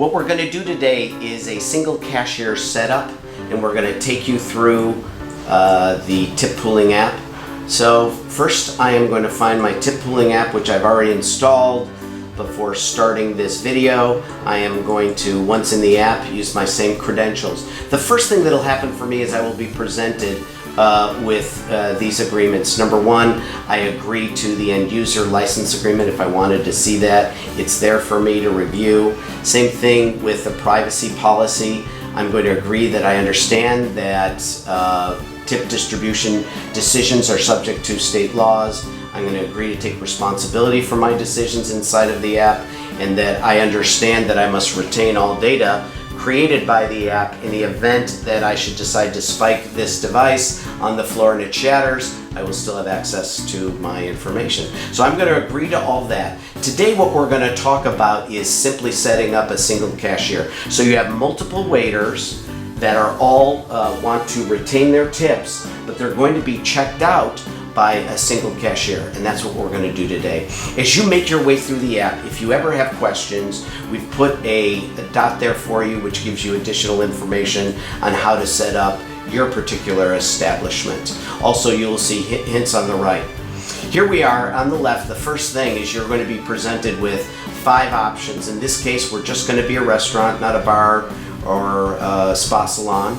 What we're going to do today is a single cashier setup, and we're going to take you through the tip pooling app. So first I am going to find my tip pooling app, which I've already installed. Before starting this video, I am going to, once in the app, use my same credentials. The first thing that'll happen for me is I will be presented with these agreements. Number one, I agree to the end user license agreement. If I wanted to see that, it's there for me to review. Same thing with the privacy policy. I'm going to agree that I understand that tip distribution decisions are subject to state laws. I'm going to agree to take responsibility for my decisions inside of the app, and that I understand that I must retain all data created by the app in the event that I should decide to spike this device on the floor and it shatters. I will still have access to my information. So I'm going to agree to all that. Today what we're going to talk about is simply setting up a single cashier. So you have multiple waiters that are all want to retain their tips, but they're going to be checked out by a single cashier, and that's what we're going to do today. As you make your way through the app, if you ever have questions, we've put a dot there for you which gives you additional information on how to set up your particular establishment. Also, you'll see hints on the right. Here we are on the left. The first thing is you're going to be presented with 5 options. In this case, we're just going to be a restaurant, not a bar or a spa salon.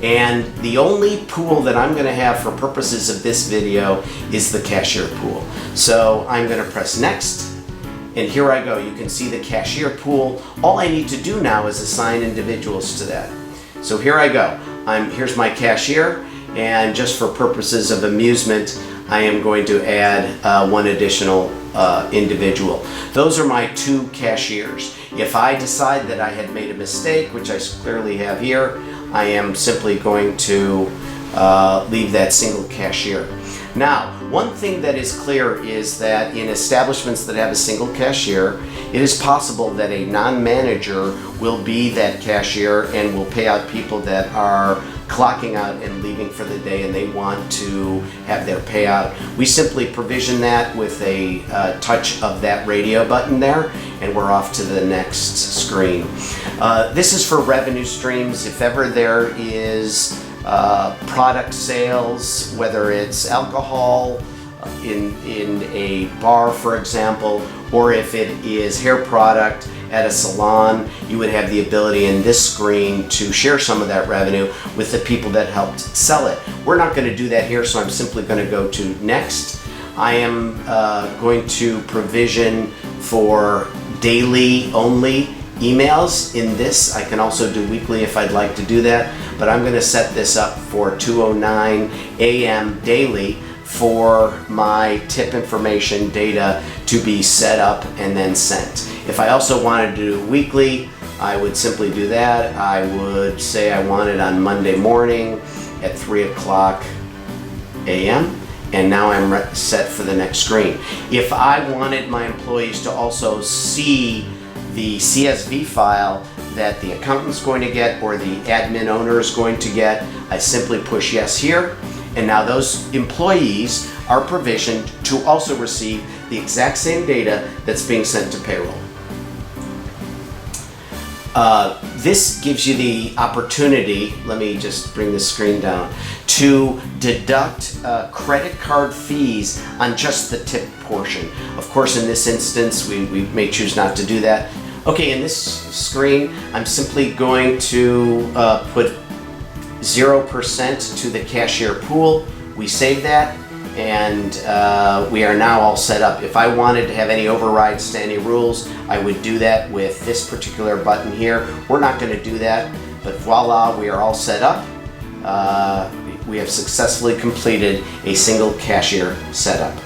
And the only pool that I'm going to have for purposes of this video is the cashier pool. So I'm going to press next, and here I go. You can see the cashier pool. All I need to do now is assign individuals to that. So here I go. Here's my cashier, and just for purposes of amusement, I am going to add one additional individual. Those are my 2 cashiers. If I decide that I had made a mistake, which I clearly have here, I am simply going to leave that single cashier. Now, one thing that is clear is that in establishments that have a single cashier, it is possible that a non-manager will be that cashier and will pay out people that are clocking out and leaving for the day and they want to have their payout. We simply provision that with a touch of that radio button there, and we're off to the next screen. This is for revenue streams. If ever there is product sales, whether it's alcohol in a bar, for example, or if it is hair product at a salon, you would have the ability in this screen to share some of that revenue with the people that helped sell it. We're not going to do that here, so I'm simply going to go to next. I am going to provision for daily only emails in this. I can also do weekly if I'd like to do that, but I'm going to set this up for 2:09 a.m. daily for my tip information data to be set up and then sent. If I also wanted to do weekly, I would simply do that. I would say I want it on Monday morning at 3 o'clock a.m. and now I'm set for the next screen. If I wanted my employees to also see the CSV file that the accountant's going to get or the admin owner is going to get, I simply push yes here, and now those employees are provisioned to also receive the exact same data that's being sent to payroll. This gives you the opportunity, let me just bring the screen down, to deduct credit card fees on just the tip portion. Of course, in this instance, we may choose not to do that. Okay, in this screen, I'm simply going to put 0% to the cashier pool. We save that, and we are now all set up. If I wanted to have any overrides to any rules, I would do that with this particular button here. We're not going to do that, but voila, we are all set up. We have successfully completed a single cashier setup.